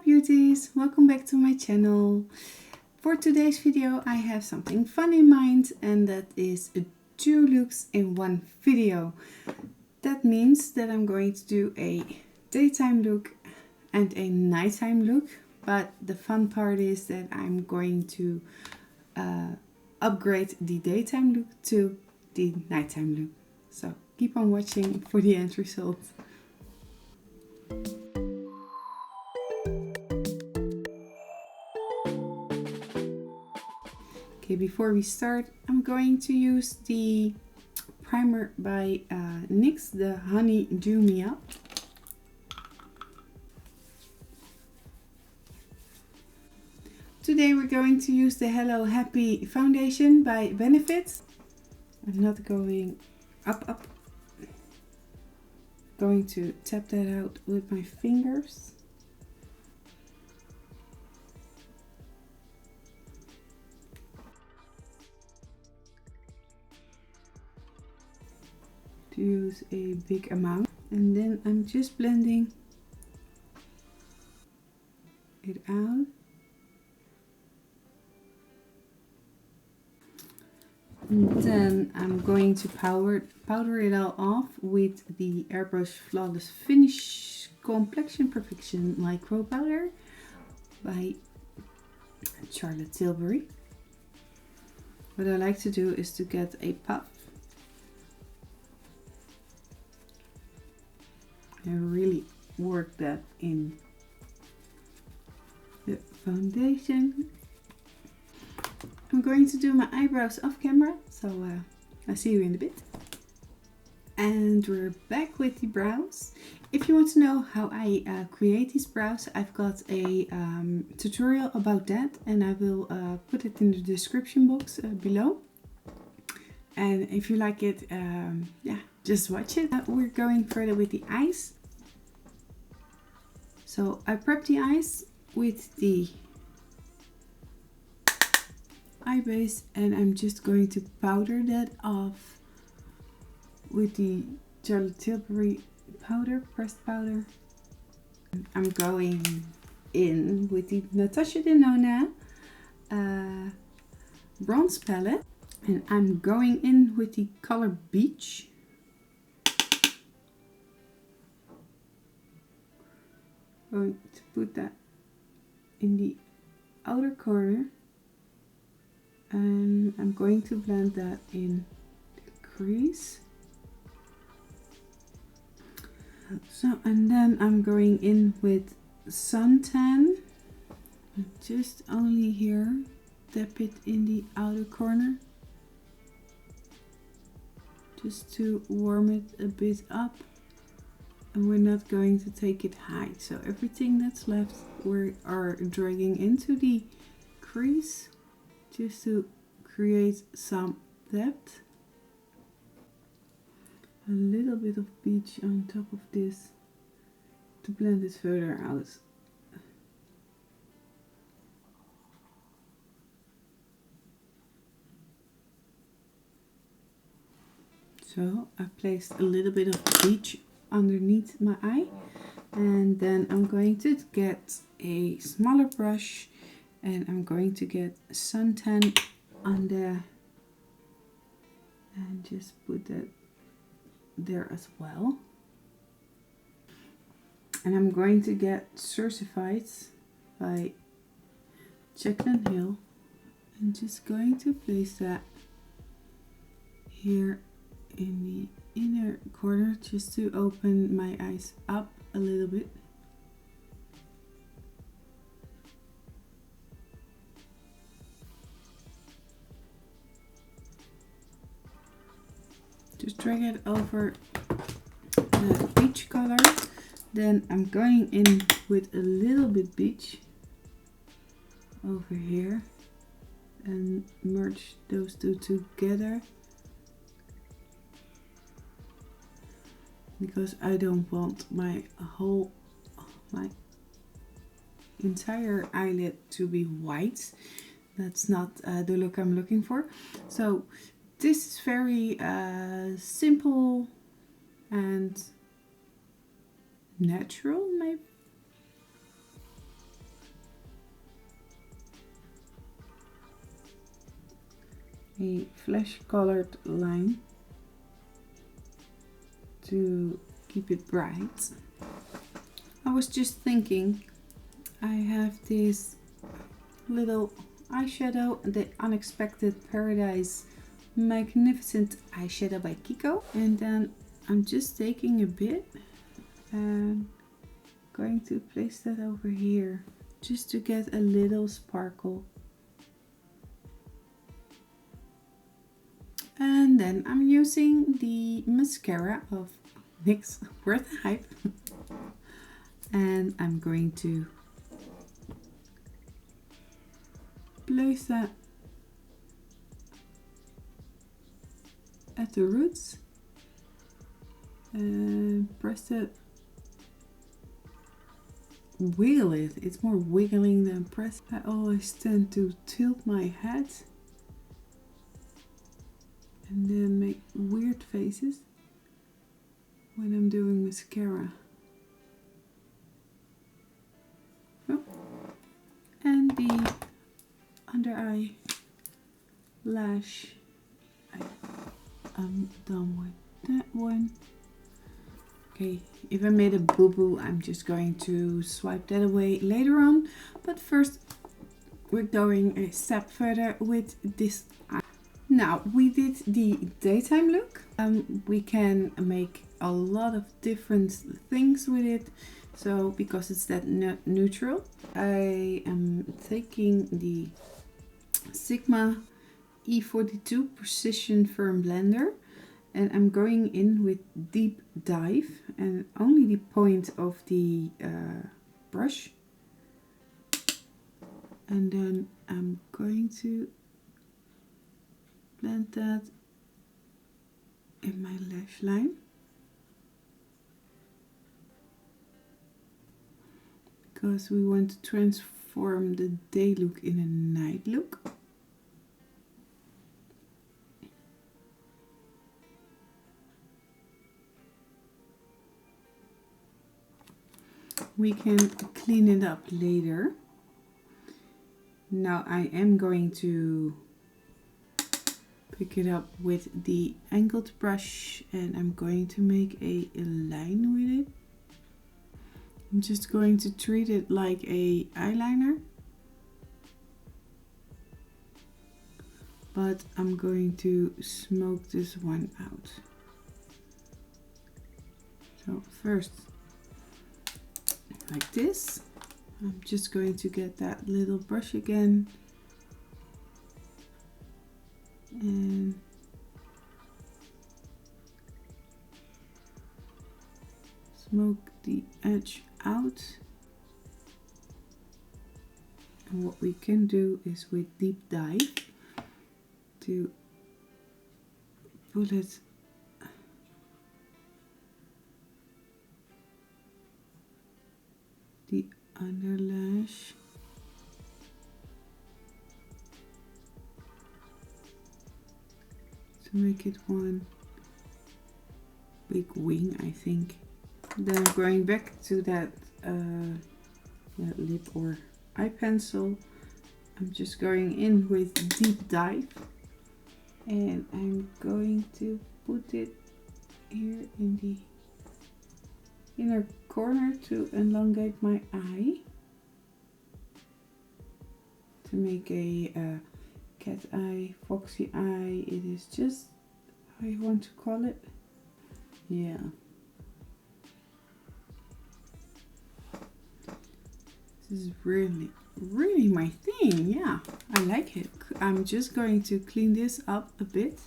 beauties, welcome back to my channel. For today's video I have something fun in mind, and that is 2 looks in one video. That means that I'm going to do a daytime look and a nighttime look, but the fun part is that I'm going to upgrade the daytime look to the nighttime look. So keep on watching for the end result. Okay, before we start, I'm going to use the primer by NYX, the Honey Dew Me Up. Today we're going to use the Hello Happy foundation by Benefit. I'm not going up. Going to tap that out with my fingers. To use a big amount, and then I'm just blending it out. And then I'm going to powder it all off with the Airbrush Flawless Finish Complexion Perfection Micro Powder by Charlotte Tilbury. What I like to do is to get a puff and really work that in the foundation. I'm going to do my eyebrows off camera, so I'll see you in a bit. And we're back with the brows. If you want to know how I create these brows, I've got a tutorial about that, and I will put it in the description box below. And if you like it, yeah, just watch it. We're going further with the eyes. So I prep the eyes with the eye base, and I'm just going to powder that off with the Charlotte Tilbury powder, pressed powder. I'm going in with the Natasha Denona bronze palette, and I'm going in with the color Beach. Going to put that in the outer corner, and I'm going to blend that in the crease. So, and then I'm going in with Suntan, just only here, tap it in the outer corner, just to warm it a bit up. And we're not going to take it high, so everything that's left we are dragging into the crease just to create some depth. A little bit of Beach on top of this to blend it further out. So I placed a little bit of Beach underneath my eye, and then I'm going to get a smaller brush, and I'm going to get Suntan on there and just put that there as well. And I'm going to get Certified by Jaclinn Hill, and just going to place that here in the inner corner, just to open my eyes up a little bit. Just drag it over the Beach color. Then I'm going in with a little bit Beach over here and merge those two together, because I don't want my entire eyelid to be white. That's not the look I'm looking for. So this is very simple and natural, maybe. a flesh colored line to keep it bright. I was just thinking, I have this little eyeshadow, the Unexpected Paradise Magnificent Eyeshadow by KIKO, and then I'm just taking a bit and going to place that over here just to get a little sparkle. And then I'm using the mascara of NYX Worth the Hype and I'm going to place that at the roots and press it, wiggle it. It's more wiggling than press. I always tend to tilt my head and then make weird faces when I'm doing mascara. Oh. And the under eye lash, I'm done with that one. Okay, if I made a boo-boo, I'm just going to swipe that away later on. But first, we're going a step further with this eye. Now, we did the daytime look. We can make a lot of different things with it. So, because it's that neutral, I am taking the Sigma E42 Precision Firm Blender. And I'm going in with Deep Dive and only the point of the brush. And then I'm going to blend that in my lash line. Because we want to transform the day look in a night look. We can clean it up later. Now I am going to pick it up with the angled brush and I'm going to make a line with it. I'm just going to treat it like a eyeliner, but I'm going to smoke this one out. So first, like this, I'm just going to get that little brush again and smoke the edge out. And what we can do is with Deep Dive to pull it the under lash to make it one big wing, I think. Then I'm going back to that lip or eye pencil. I'm just going in with Deep Dive and I'm going to put it here in the inner corner to elongate my eye, to make a cat eye, foxy eye. It is just how you want to call it. Yeah. This is really my thing. Yeah, I like it. I'm just going to clean this up a bit.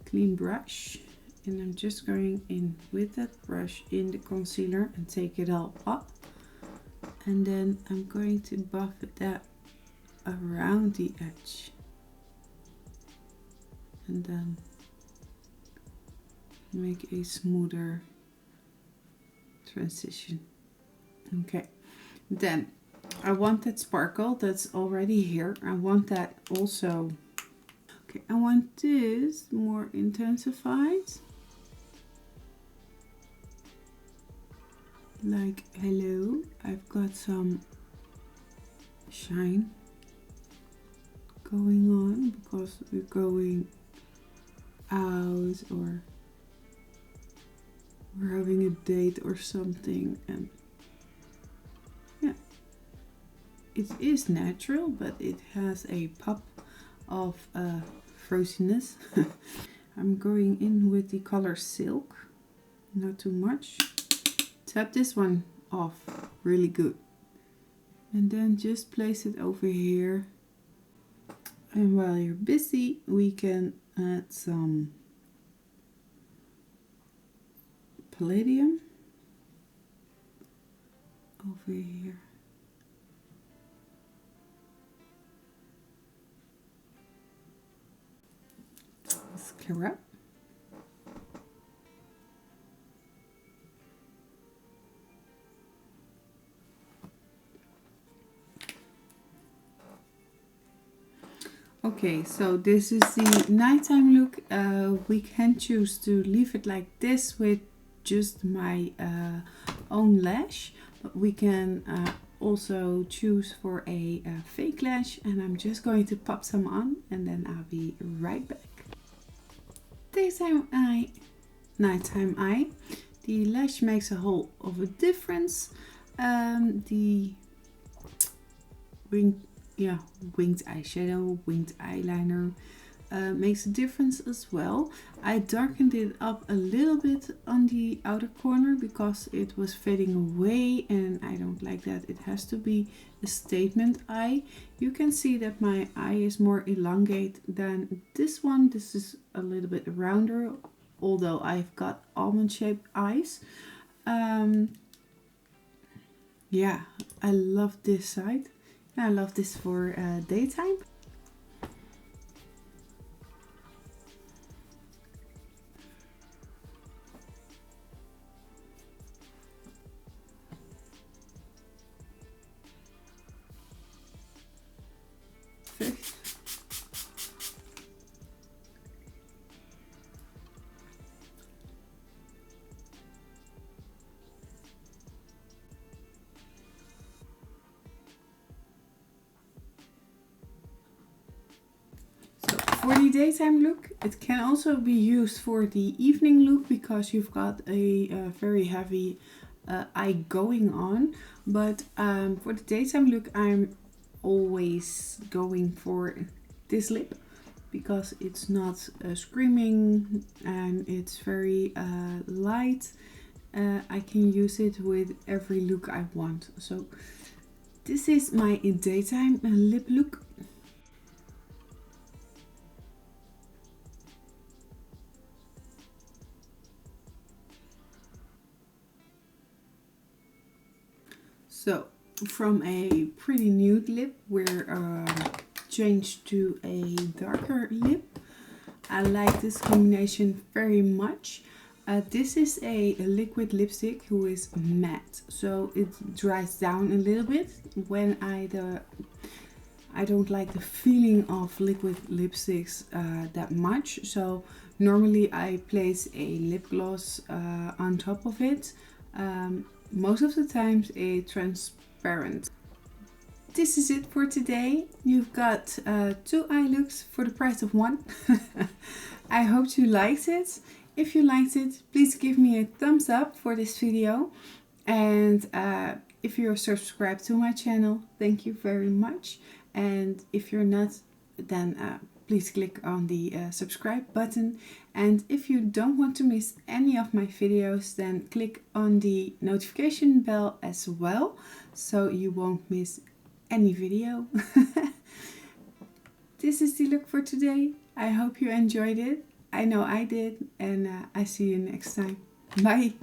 Clean brush. And I'm just going in with that brush in the concealer and take it all up. And then I'm going to buff that around the edge. And then make a smoother transition. Okay, then I want that sparkle that's already here. I want that also. Okay, I want this more intensified. Like, hello, I've got some shine going on because we're going out or we're having a date or something, and yeah, it is natural, but it has a pop of froziness. I'm going in with the color Silk, not too much. Tap this one off really good, and then just place it over here. And while you're busy, we can add some Palladium over here. Let's clear up. Okay, so this is the nighttime look. We can choose to leave it like this with just my own lash, but we can also choose for a fake lash, and I'm just going to pop some on and then I'll be right back. Daytime eye, nighttime eye. The lash makes a whole of a difference. The winged eyeshadow, winged eyeliner makes a difference as well. I darkened it up a little bit on the outer corner because it was fading away and I don't like that. It has to be a statement eye. You can see that my eye is more elongate than this one. This is a little bit rounder, although I've got almond shaped eyes. Yeah, I love this side. I love this for daytime. For the daytime look, it can also be used for the evening look because you've got a very heavy eye going on. But for the daytime look, I'm always going for this lip because it's not screaming and it's very light. I can use it with every look I want. So this is my daytime lip look. So from a pretty nude lip, we're changed to a darker lip. I like this combination very much. This is a liquid lipstick who is matte, so it dries down a little bit when I don't like the feeling of liquid lipsticks that much. So normally I place a lip gloss on top of it. Most of the times a transparent. This is it for today. You've got 2 eye looks for the price of 1. I hope you liked it. If you liked it, please give me a thumbs up for this video. And if you're subscribed to my channel, thank you very much. And if you're not, then please click on the subscribe button. And if you don't want to miss any of my videos, then click on the notification bell as well, so you won't miss any video. This is the look for today. I hope you enjoyed it. I know I did, and I see you next time. Bye!